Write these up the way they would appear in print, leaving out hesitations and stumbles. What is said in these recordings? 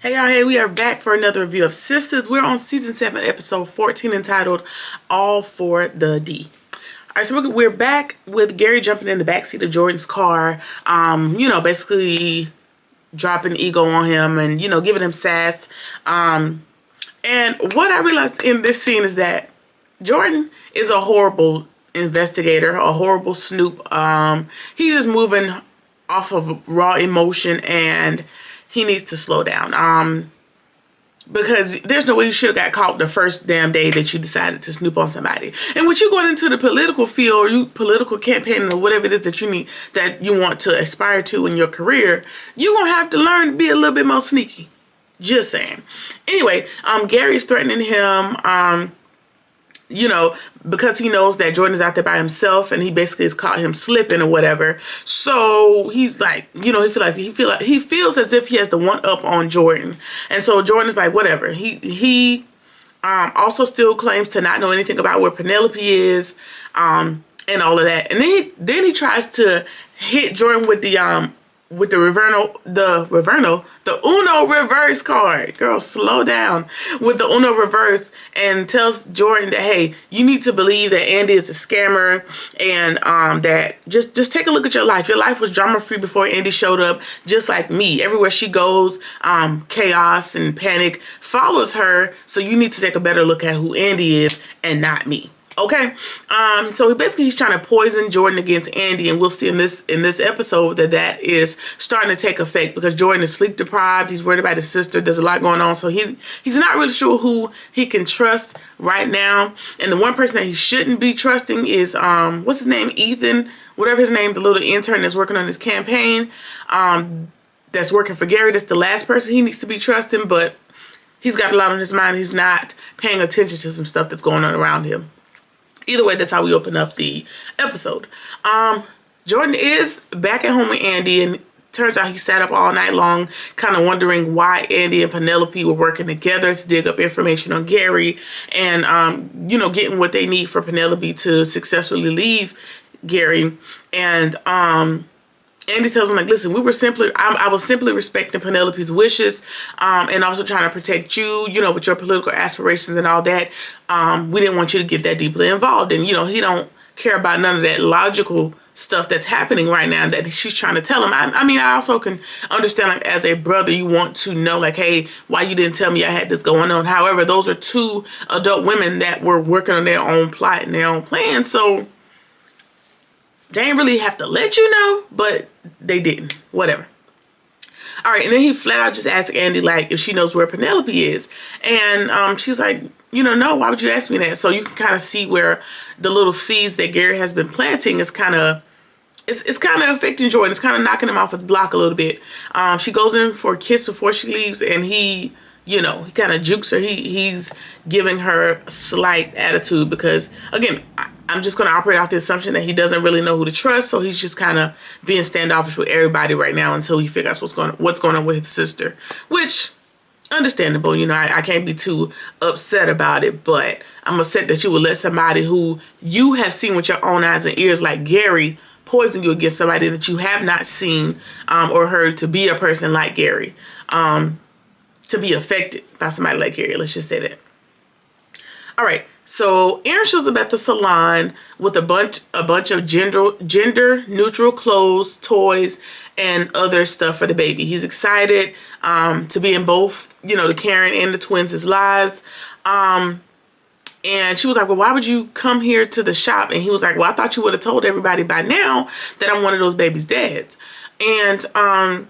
Hey y'all, hey, we are back for another review of Sistas. We're on season 7, episode 14, entitled All for the D. Alright, so we're back with Gary jumping in the backseat of Jordan's car, basically dropping ego on him and, giving him sass. And what I realized in this scene is that Jordan is a horrible investigator, a horrible snoop. He's just moving off of raw emotion, and he needs to slow down. Because there's no way you should have got caught the first damn day that you decided to snoop on somebody. And when you going into the political field, or you political campaign, or whatever it is that you want to aspire to in your career, you're gonna have to learn to be a little bit more sneaky. Just saying. Anyway, Gary's threatening him, because he knows that Jordan is out there by himself, and he basically has caught him slipping or whatever. So he's like, he feels as if he has the one up on Jordan, and so Jordan is like, whatever. He also still claims to not know anything about where Penelope is, and all of that. And then he tries to hit Jordan with the Uno reverse card. Girl, slow down with the Uno reverse, and tells Jordan that, hey, you need to believe that Andy is a scammer, and that just take a look at your life. Your life was drama free before Andy showed up, just like me. Everywhere she goes, chaos and panic follows her. So you need to take a better look at who Andy is and not me. Okay, so he's trying to poison Jordan against Andy, and we'll see in this episode that is starting to take effect, because Jordan is sleep deprived. He's worried about his sister. There's a lot going on, so he's not really sure who he can trust right now. And the one person that he shouldn't be trusting is what's his name, Ethan, whatever his name, the little intern that's working on his campaign, that's working for Gary. That's the last person he needs to be trusting, but he's got a lot on his mind. He's not paying attention to some stuff that's going on around him. Either way, that's how we open up the episode. Jordan is back at home with Andy, and turns out he sat up all night long kind of wondering why Andy and Penelope were working together to dig up information on Gary, and, getting what they need for Penelope to successfully leave Gary. And Andy tells him, like, listen, I was simply respecting Penelope's wishes, and also trying to protect you, with your political aspirations and all that. We didn't want you to get that deeply involved. And, he don't care about none of that logical stuff that's happening right now that she's trying to tell him. I also can understand, like, as a brother, you want to know, like, hey, why you didn't tell me I had this going on. However, those are two adult women that were working on their own plot and their own plan. So they ain't really have to let you know, but they didn't. Whatever. All right, and then he flat out just asked Andy, like, if she knows where Penelope is. And she's like, no, why would you ask me that? So you can kind of see where the little seeds that Gary has been planting is kind of, it's kind of affecting Jordan. It's kind of knocking him off his block a little bit. She goes in for a kiss before she leaves, and he kind of jukes her. He's giving her a slight attitude because, again, I'm just going to operate off the assumption that he doesn't really know who to trust. So he's just kind of being standoffish with everybody right now until he figures out what's going on with his sister, which, understandable. I can't be too upset about it, but I'm upset that you would let somebody who you have seen with your own eyes and ears, like Gary, poison you against somebody that you have not seen or heard to be a person like Gary, to be affected by somebody like Gary. Let's just say that. All right. So Aaron shows up at the salon with a bunch of gender neutral clothes, toys, and other stuff for the baby. He's excited to be in both, the Karen and the twins' lives. And she was like, well, why would you come here to the shop? And he was like, well, I thought you would have told everybody by now that I'm one of those babies' dads. And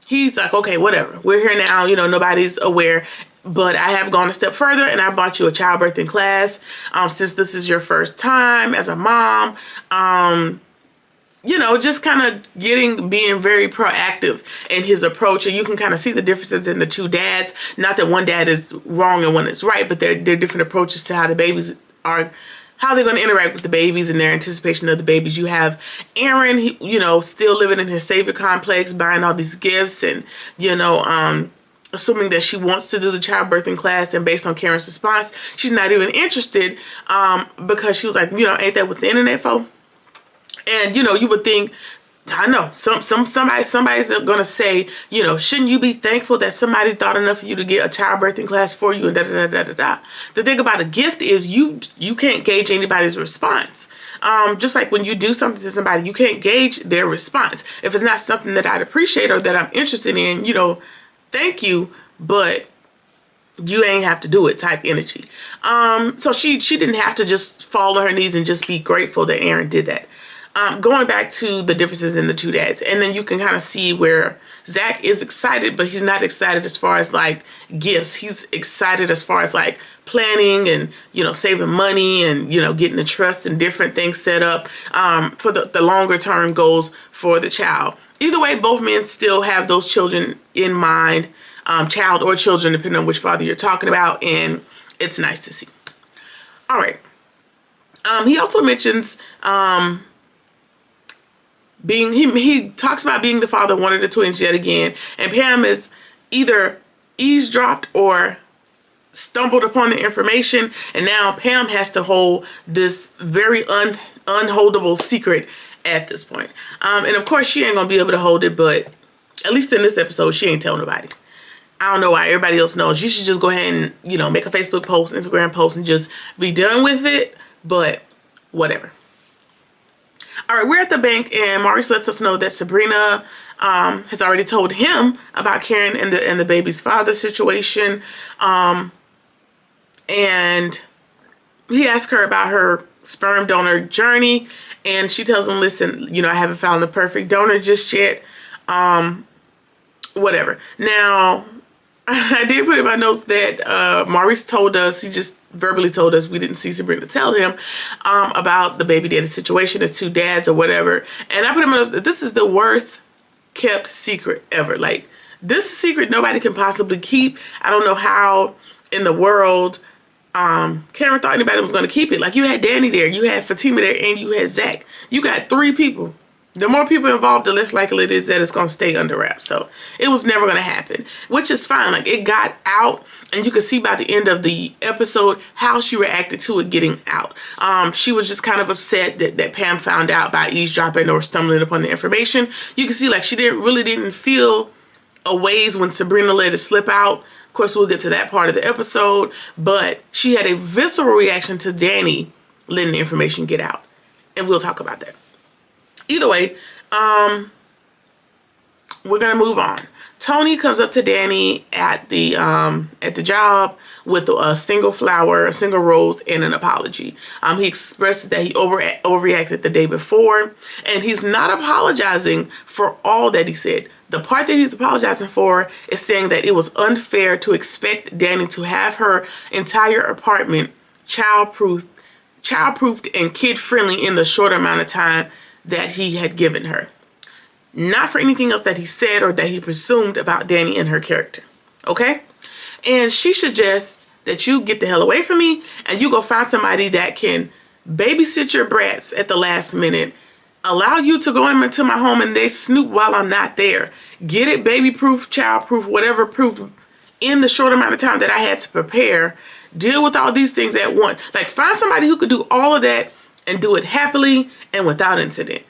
he's like, okay, whatever. We're here now. Nobody's aware. But I have gone a step further, and I bought you a childbirthing class. Since this is your first time as a mom, just kind of being very proactive in his approach. And you can kind of see the differences in the two dads. Not that one dad is wrong and one is right, but they're different approaches to how the babies are, how they're going to interact with the babies and their anticipation of the babies. You have Aaron, still living in his savior complex, buying all these gifts and, assuming that she wants to do the childbirthing class, and based on Karen's response, she's not even interested, because she was like, ain't that what the internet for? And, you would think I know somebody's gonna say, you know, shouldn't you be thankful that somebody thought enough of you to get a childbirthing class for you and da da da da da da. The thing about a gift is you can't gauge anybody's response. Just like when you do something to somebody, you can't gauge their response. If it's not something that I'd appreciate or that I'm interested in, you know, thank you, but you ain't have to do it type energy. So she didn't have to just fall on her knees and just be grateful that Aaron did that. Going back to the differences in the two dads, and then you can kind of see where Zach is excited, but he's not excited as far as like gifts. He's excited as far as like planning and, you know, saving money and, you know, getting the trust and different things set up for the longer term goals for the child. Either way, both men still have those children in mind, child or children, depending on which father you're talking about, and it's nice to see. All right. He also mentions he talks about being the father of one of the twins yet again, and Pam is either eavesdropped or stumbled upon the information, and now Pam has to hold this very unholdable secret at this point. And of course she ain't gonna be able to hold it, but at least in this episode she ain't telling nobody. I don't know why everybody else knows. You should just go ahead and, you know, make a Facebook post, Instagram post, and just be done with it, but whatever. All right, we're at the bank, and Maurice lets us know that Sabrina has already told him about Karen and the baby's father situation. And he asks her about her sperm donor journey, and she tells him, listen, you know, I haven't found the perfect donor just yet. Whatever. Now, I did put in my notes that Maurice told us, he just verbally told us, we didn't see Sabrina tell him about the baby daddy situation, the two dads or whatever. And I put in my notes that this is the worst kept secret ever. Like, this is a secret nobody can possibly keep. I don't know how in the world Karen thought anybody was going to keep it. Like, you had Danny there, you had Fatima there, and you had Zach. You got 3 people. The more people involved, the less likely it is that it's going to stay under wraps. So it was never going to happen, which is fine. Like, it got out, and you could see by the end of the episode how she reacted to it getting out. She was just kind of upset that Pam found out by eavesdropping or stumbling upon the information. You can see like she really didn't feel a ways when Sabrina let it slip out. Of course, we'll get to that part of the episode, but she had a visceral reaction to Danny letting the information get out, and we'll talk about that. Either way, we're gonna move on. Tony comes up to Danny at the job with a single flower, a single rose, and an apology. He expresses that he overreacted the day before, and he's not apologizing for all that he said. The part that he's apologizing for is saying that it was unfair to expect Danny to have her entire apartment childproofed and kid-friendly in the short amount of time that he had given her. Not for anything else that he said or that he presumed about Danny and her character. Okay? And she suggests that you get the hell away from me and you go find somebody that can babysit your brats at the last minute, allow you to go into my home and they snoop while I'm not there. Get it baby-proof, child-proof, whatever proof in the short amount of time that I had to prepare. Deal with all these things at once. Like, find somebody who could do all of that and do it happily and without incident.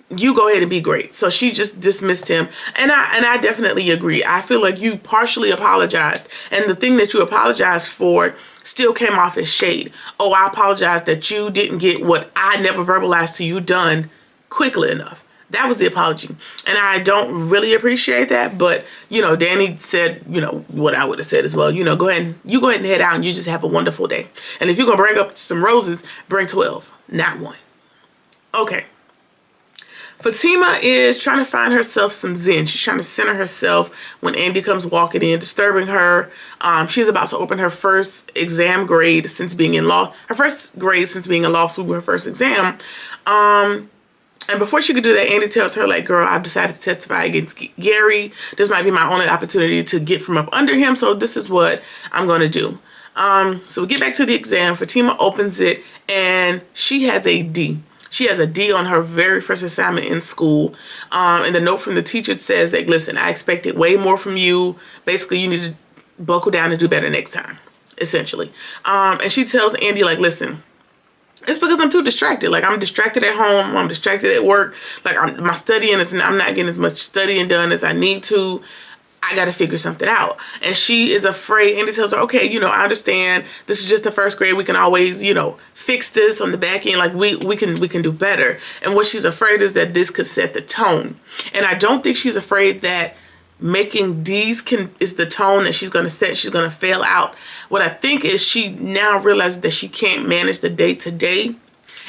You go ahead and be great. So she just dismissed him. And I definitely agree. I feel like you partially apologized. And the thing that you apologized for still came off as shade. Oh, I apologize that you didn't get what I never verbalized to you done quickly enough. That was the apology. And I don't really appreciate that. But, you know, Danny said, you know, what I would have said as well. You know, go ahead and head out and you just have a wonderful day. And if you're going to bring up some roses, bring 12, not 1. Okay. Fatima is trying to find herself some zen. She's trying to center herself when Andy comes walking in, disturbing her. She's about to open her first exam grade since being in law. Her first grade since being in law school, her first exam. And before she could do that, Andy tells her, like, girl, I've decided to testify against Gary. This might be my only opportunity to get from up under him. So this is what I'm going to do. So we get back to the exam. Fatima opens it and she has a D. She has a D on her very first assignment in school. And the note from the teacher says that, listen, I expected way more from you. Basically, you need to buckle down and do better next time, essentially. And she tells Andy, like, listen, It's because I'm too distracted. Like, I'm distracted at home. I'm distracted at work. Like, my studying is, I'm not getting as much studying done as I need to. I got to figure something out. And she is afraid. And it tells her, okay, you know, I understand. This is just the first grade. We can always, you know, fix this on the back end. Like, we can do better. And what she's afraid is that this could set the tone. And I don't think she's afraid that making D's is the tone that she's going to set. She's going to fail out. What I think is she now realizes that she can't manage the day to day,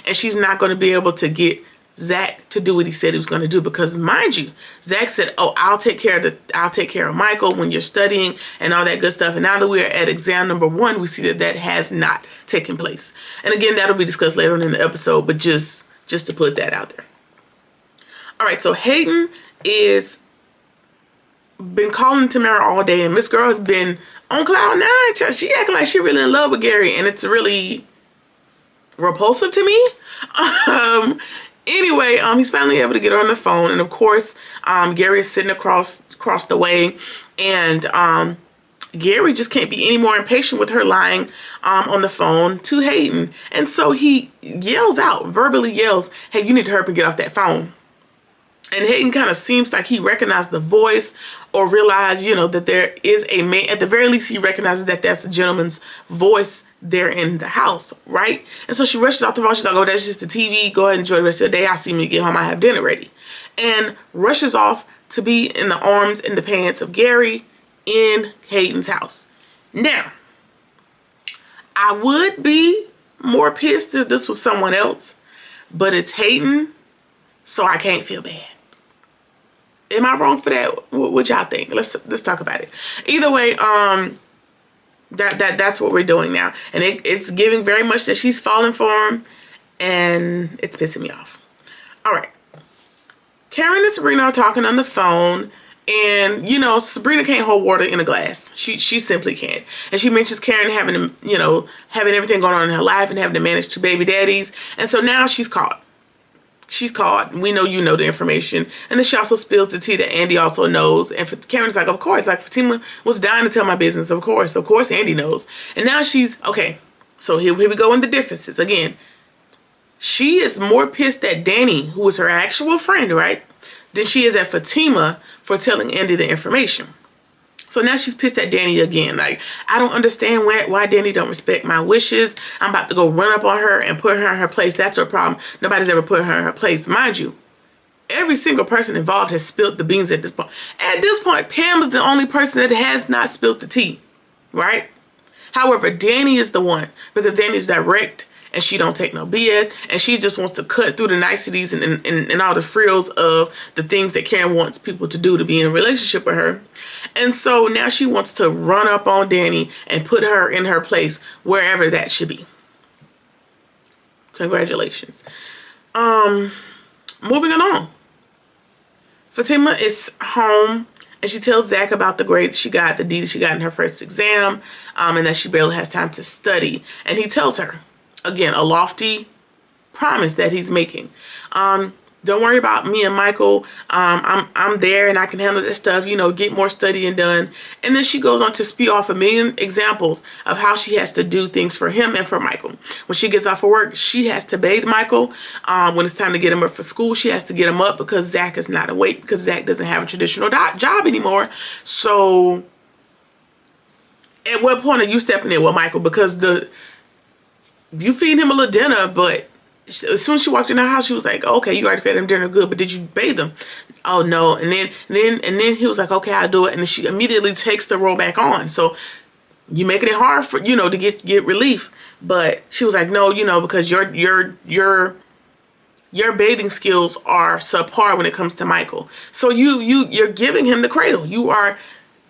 and she's not going to be able to get Zach to do what he said he was going to do, because mind you, Zach said, oh, I'll take care of Michael when you're studying and all that good stuff. And now that we're at exam number 1, we see that that has not taken place. And again, that'll be discussed later on in the episode, but just to put that out there. All right, so Hayden is been calling Tamara all day, and Miss Girl has been on cloud 9. She acting like she really in love with Gary, and it's really repulsive to me. Anyway, he's finally able to get her on the phone, and of course, Gary is sitting across the way, and Gary just can't be any more impatient with her lying on the phone to Hayden, and so he verbally yells, "Hey, you need to hurry up and get off that phone." And Hayden kind of seems like he recognized the voice, or realized, you know, that there is a man. At the very least, he recognizes that that's a gentleman's voice there in the house, right? And so she rushes off the phone. She's like, oh, that's just the TV. Go ahead and enjoy the rest of the day. I'll see when you get home. I have dinner ready. And rushes off to be in the arms and the pants of Gary in Hayden's house. Now, I would be more pissed if this was someone else, but it's Hayden, so I can't feel bad. Am I wrong for that? What y'all think? Let's talk about it. Either way, that's what we're doing now, and it's giving very much that she's falling for him, and it's pissing me off. All right, Karen and Sabrina are talking on the phone, and you know, Sabrina can't hold water in a glass. She simply can't. And she mentions Karen having everything going on in her life and having to manage 2 baby daddies, and so now she's caught. She's caught. We know you know the information. And then she also spills the tea that Andy also knows. And Karen's like, of course. Like, Fatima was dying to tell my business. Of course. Of course Andy knows. And now she's, okay. So here we go in the differences. Again, she is more pissed at Danny, who is her actual friend, right, than she is at Fatima for telling Andy the information. So now she's pissed at Danny again. Like, I don't understand why Danny don't respect my wishes. I'm about to go run up on her and put her in her place. That's her problem. Nobody's ever put her in her place. Mind you, every single person involved has spilled the beans at this point. At this point, Pam is the only person that has not spilled the tea, right? However, Danny is the one, because Danny's direct, and she don't take no BS, and she just wants to cut through the niceties and all the frills of the things that Karen wants people to do to be in a relationship with her. And so now she wants to run up on Danny and put her in her place, wherever that should be. Congratulations. Moving along. Fatima is home, and she tells Zach about the grades she got, the D that she got in her first exam, and that she barely has time to study. And he tells her, again, a lofty promise that he's making. Don't worry about me and Michael. I'm there and I can handle this stuff, you know, get more studying done. And then she goes on to spew off a million examples of how she has to do things for him and for Michael. When she gets off of work, she has to bathe Michael. When it's time to get him up for school, she has to get him up because Zach is not awake, because Zach doesn't have a traditional job anymore. So at what point are you stepping in with Michael? Because you feed him a little dinner, but as soon as she walked in her house, she was like, okay, you already fed him dinner, good, but did you bathe him? Oh no. And then he was like, okay, I'll do it. And then she immediately takes the role back on. So you making it hard for, you know, to get relief. But she was like, no, you know, because your bathing skills are subpar when it comes to Michael. So you're giving him the cradle. You are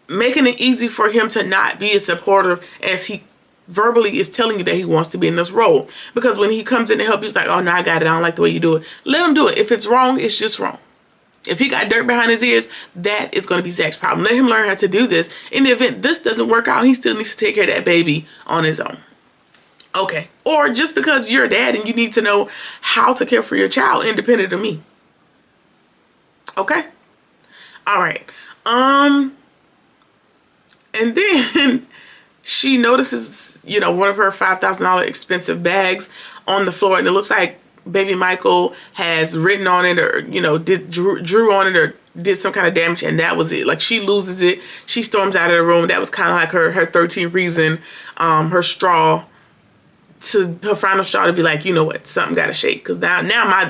making it easy for him to not be as supportive as he verbally is telling you that he wants to be in this role. Because when he comes in to help, he's like, oh no, I got it. I don't like the way you do it. Let him do it. If it's wrong, it's just wrong. If he got dirt behind his ears, that is going to be Zach's problem. Let him learn how to do this. In the event this doesn't work out, he still needs to take care of that baby on his own. Okay. Or just because you're a dad and you need to know how to care for your child independent of me. Okay. All right. And then she notices, you know, one of her $5,000 expensive bags on the floor, and it looks like baby Michael has written on it, or, you know, drew on it, or did some kind of damage, and that was it. Like, she loses it. She storms out of the room. That was kind of like her 13th reason, her straw, to her final straw, to be like, you know what, something got to shake, because now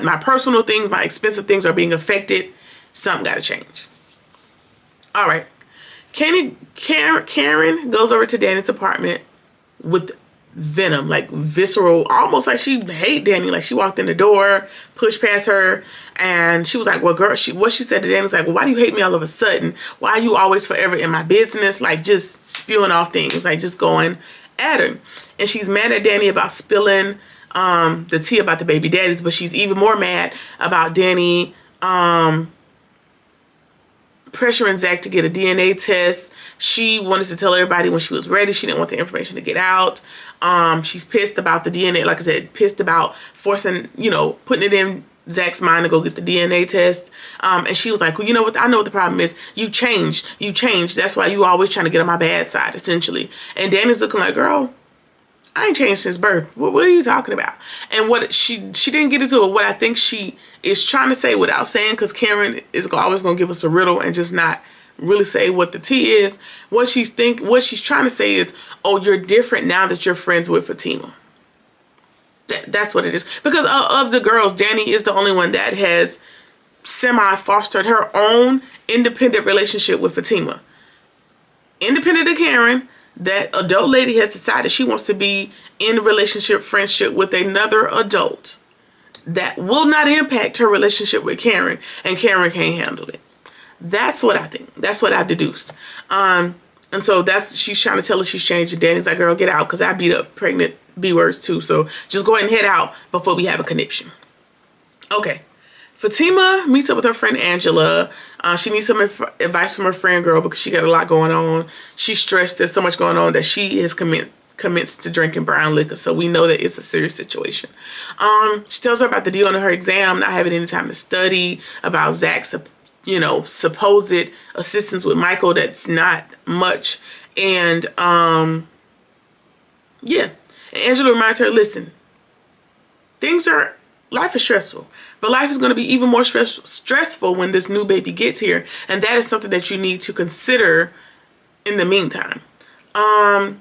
my personal things, my expensive things are being affected. Something got to change. All right. Karen goes over to Danny's apartment with venom, like visceral, almost like she hate Danny. Like, she walked in the door, pushed past her, and she was like, well, girl, what she said to Danny was like, well, why do you hate me all of a sudden? Why are you always forever in my business? Like, just spewing off things, like just going at her. And she's mad at Danny about spilling the tea about the baby daddies, but she's even more mad about Danny pressuring Zach to get a DNA test. She wanted to tell everybody when she was ready. She didn't want the information to get out. She's pissed about the DNA. Like I said, pissed about forcing, you know, putting it in Zach's mind to go get the DNA test. And she was like, well, you know what? I know what the problem is. You changed. That's why you always trying to get on my bad side, essentially. And Danny's looking like, girl, I ain't changed since birth. What are you talking about? And what she didn't get into it. What I think she is trying to say without saying, because Karen is always going to give us a riddle and just not really say what the tea is. What she's trying to say is, oh, you're different now that you're friends with Fatima. That's what it is. Because of the girls, Danny is the only one that has semi-fostered her own independent relationship with Fatima. Independent of Karen, that adult lady has decided she wants to be in a relationship, friendship with another adult that will not impact her relationship with Karen, and Karen can't handle it. That's what I think. That's what I've deduced. And so she's trying to tell us she's changed. And Danny's like, girl, get out, because I beat up pregnant B-words too. So just go ahead and head out before we have a conniption. Okay. Fatima meets up with her friend Angela. She needs some advice from her friend girl because she got a lot going on. She's stressed. There's so much going on that she has commenced to drinking brown liquor. So we know that it's a serious situation. She tells her about the deal on her exam, not having any time to study, about Zach's, you know, supposed assistance with Michael. That's not much. And yeah. And Angela reminds her, listen, life is stressful, but life is going to be even more stressful when this new baby gets here. And that is something that you need to consider in the meantime. And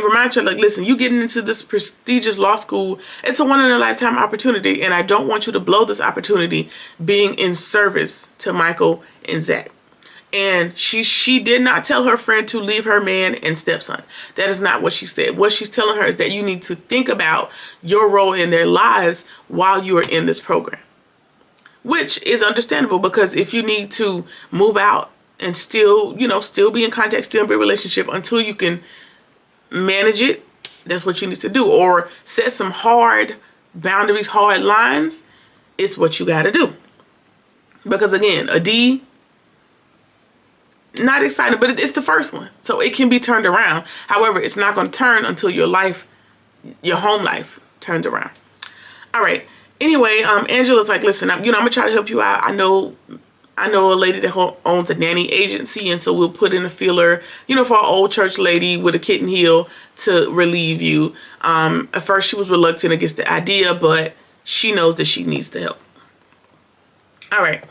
remind her, like, listen, you getting into this prestigious law school, it's a one-in-a-lifetime opportunity. And I don't want you to blow this opportunity being in service to Michael and Zach. And she did not tell her friend to leave her man and stepson. That is not what she said. What she's telling her is that you need to think about your role in their lives while you are in this program. Which is understandable, because if you need to move out and still be in contact, still be in a relationship until you can manage it, that's what you need to do. Or set some hard boundaries, hard lines, it's what you got to do. Because again, a D, not excited, but it's the first one. So it can be turned around. However, it's not going to turn until your home life turns around. All right. Anyway, Angela's like, listen, I'm going to try to help you out. I know a lady that owns a nanny agency, and so we'll put in a feeler, for an old church lady with a kitten heel to relieve you. At first she was reluctant against the idea, but she knows that she needs the help. All right.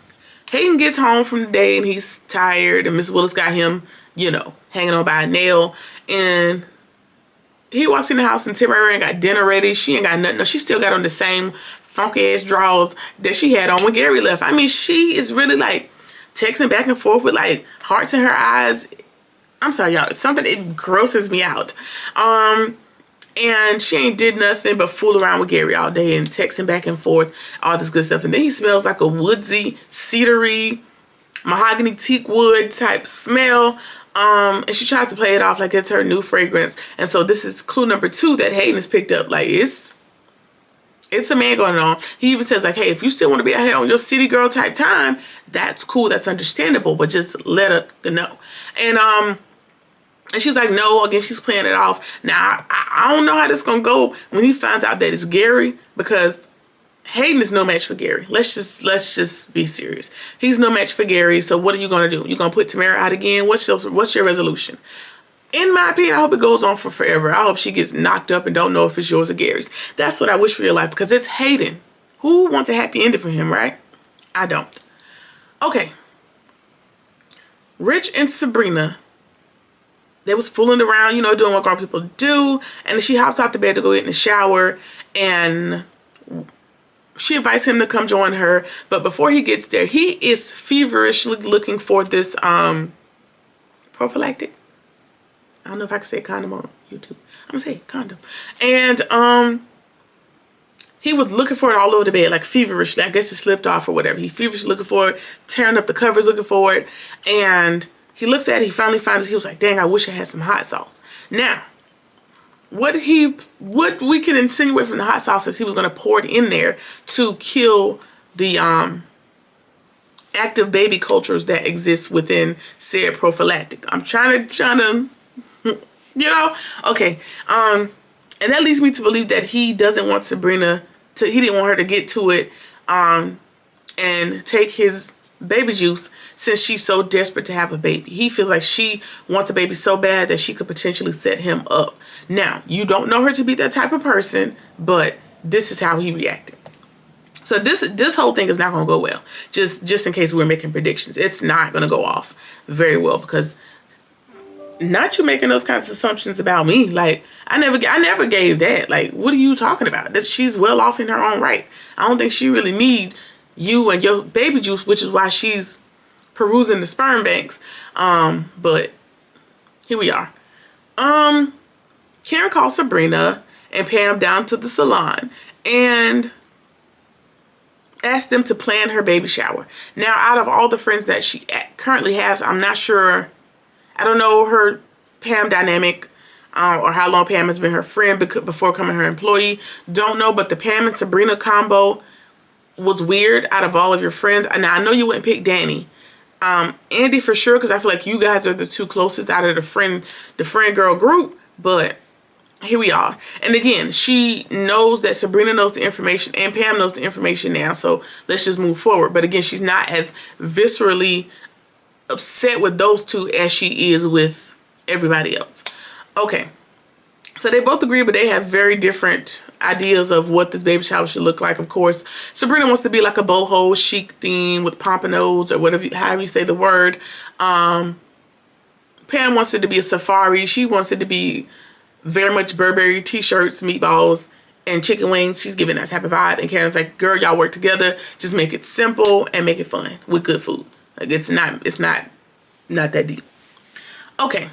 Hayden gets home from the day and he's tired, and Miss Willis got him, hanging on by a nail. And he walks in the house and Tamara ain't got dinner ready. She ain't got nothing. No, she still got on the same funky ass drawers that she had on when Gary left. I mean, she is really like texting back and forth with like hearts in her eyes. I'm sorry, y'all. It's something, it grosses me out. And she ain't did nothing but fool around with Gary all day and texting back and forth, all this good stuff. And then he smells like a woodsy, cedary, mahogany teak wood type smell. And she tries to play it off like it's her new fragrance. And so this is clue number 2 that Hayden has picked up. Like, it's a man going on. He even says, like, hey, if you still want to be out here on your city girl type time, that's cool. That's understandable. But just let her know. And she's like, no. Again, she's playing it off. Now, I don't know how this is going to go when he finds out that it's Gary, because Hayden is no match for Gary. Let's just be serious. He's no match for Gary. So what are you going to do? You going to put Tamara out again? What's your resolution? In my opinion, I hope it goes on for forever. I hope she gets knocked up and don't know if it's yours or Gary's. That's what I wish for your life, because it's Hayden. Who wants a happy ending for him, right? I don't. Okay. Rich and Sabrina, they was fooling around, you know, doing what grown people do. And she hops out the bed to go get in the shower. And she invites him to come join her. But before he gets there, he is feverishly looking for this prophylactic. I don't know if I can say condom on YouTube. I'm gonna say condom. And he was looking for it all over the bed, like feverishly. I guess it slipped off or whatever. He feverishly looking for it, tearing up the covers looking for it. And he looks at it, he finally finds it. He was like, dang, I wish I had some hot sauce. Now, what we can insinuate from the hot sauce is he was gonna pour it in there to kill the active baby cultures that exist within said prophylactic. I'm trying to you know, okay. And that leads me to believe that he doesn't want Sabrina to, he didn't want her to get to it and take his baby juice, since she's so desperate to have a baby. He feels like she wants a baby so bad that she could potentially set him up. Now, you don't know her to be that type of person, but this is how he reacted. So this whole thing is not going to go well. Just in case we're making predictions, it's not going to go off very well, because not you making those kinds of assumptions about me. Like, I never gave that. Like, what are you talking about? That she's well off in her own right. I don't think she really need you and your baby juice, which is why she's perusing the sperm banks. But here we are. Karen calls Sabrina and Pam down to the salon and asked them to plan her baby shower. Now, out of all the friends that she currently has, I'm not sure. I don't know her Pam dynamic or how long Pam has been her friend before becoming her employee. Don't know, but the Pam and Sabrina combo was weird out of all of your friends. Now, I know you wouldn't pick Danny. Andy for sure, because I feel like you guys are the two closest out of the friend girl group, but here we are. And again, she knows that Sabrina knows the information and Pam knows the information now, so let's just move forward. But again, she's not as viscerally upset with those two as she is with everybody else. Okay, so they both agree, but they have very different ideas of what this baby shower should look like. Of course, Sabrina wants to be like a boho chic theme with pompanos or whatever, however you say the word. Pam wants it to be a safari. She wants it to be very much Burberry t-shirts, meatballs, and chicken wings. She's giving that type of vibe. And Karen's like, girl, y'all work together. Just make it simple and make it fun with good food. Like, it's not that deep. Okay.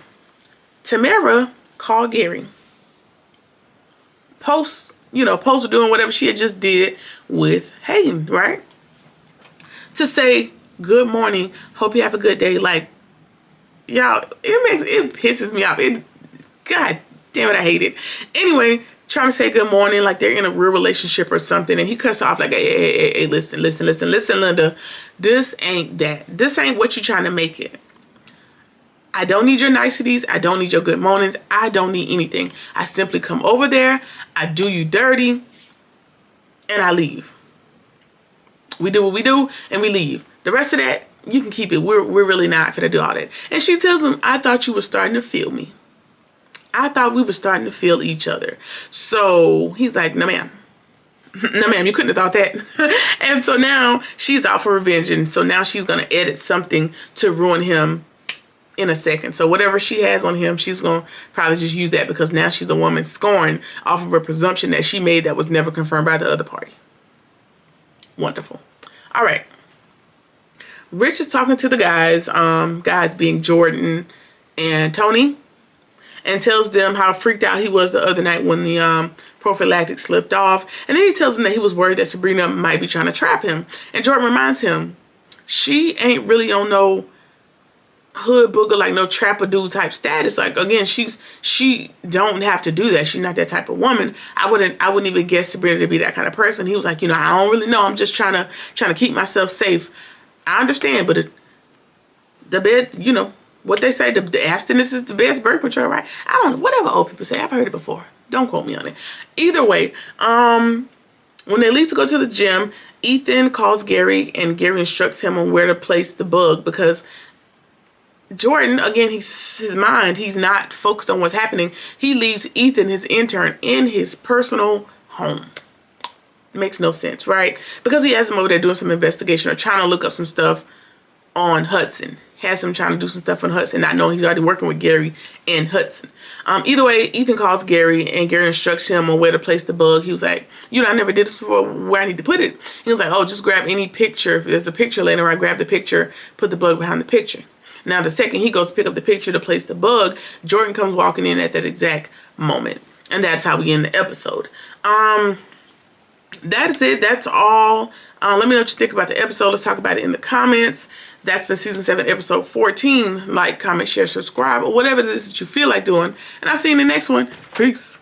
Tamara called Gary. Post doing whatever she had just did with Hayden, right? To say, good morning, hope you have a good day. Like, y'all, it pisses me off. God damn it, I hate it. Anyway, trying to say good morning like they're in a real relationship or something, and he cuts off like, hey, listen, Linda. This ain't that. This ain't what you're trying to make it. I don't need your niceties. I don't need your good mornings. I don't need anything. I simply come over there, I do you dirty, and I leave. We do what we do, and we leave. The rest of that, you can keep it. We're really not finna do all that. And she tells him, I thought you were starting to feel me. I thought we were starting to feel each other. So he's like, no, ma'am. No, ma'am, you couldn't have thought that. And so now she's out for revenge. And so now she's going to edit something to ruin him in a second. So whatever she has on him, she's going to probably just use that, because now she's the woman scorned off of a presumption that she made that was never confirmed by the other party. Wonderful. All right. Rich is talking to the guys, guys being Jordan and Tony, and tells them how freaked out he was the other night when the prophylactic slipped off. And then he tells them that he was worried that Sabrina might be trying to trap him. And Jordan reminds him, she ain't really on no hood booger, like no trapper dude type status. Like, again, she don't have to do that. She's not that type of woman. I wouldn't even guess Sabrina to be that kind of person. He was like, I don't really know. I'm just trying to keep myself safe. I understand, but the bed, what they say, the abstinence is the best birth control, right? I don't know, whatever old people say. I've heard it before. Don't quote me on it. Either way, when they leave to go to the gym, Ethan calls Gary, and Gary instructs him on where to place the bug, because Jordan, again, his mind, he's not focused on what's happening. He leaves Ethan, his intern, in his personal home. Makes no sense, right? Because he has him over there doing some investigation or trying to look up some stuff on Hudson. Has him trying to do some stuff on Hudson, not knowing he's already working with Gary and Hudson. Either way, Ethan calls Gary, and Gary instructs him on where to place the bug. He was like, I never did this before, where I need to put it. He was like, oh, just grab any picture. If there's a picture laying around, grab the picture, put the bug behind the picture. Now, the second he goes to pick up the picture to place the bug, Jordan comes walking in at that exact moment. And that's how we end the episode. That's it. That's all. Let me know what you think about the episode. Let's talk about it in the comments. That's been season 7, episode 14. Like, comment, share, subscribe, or whatever it is that you feel like doing. And I'll see you in the next one. Peace.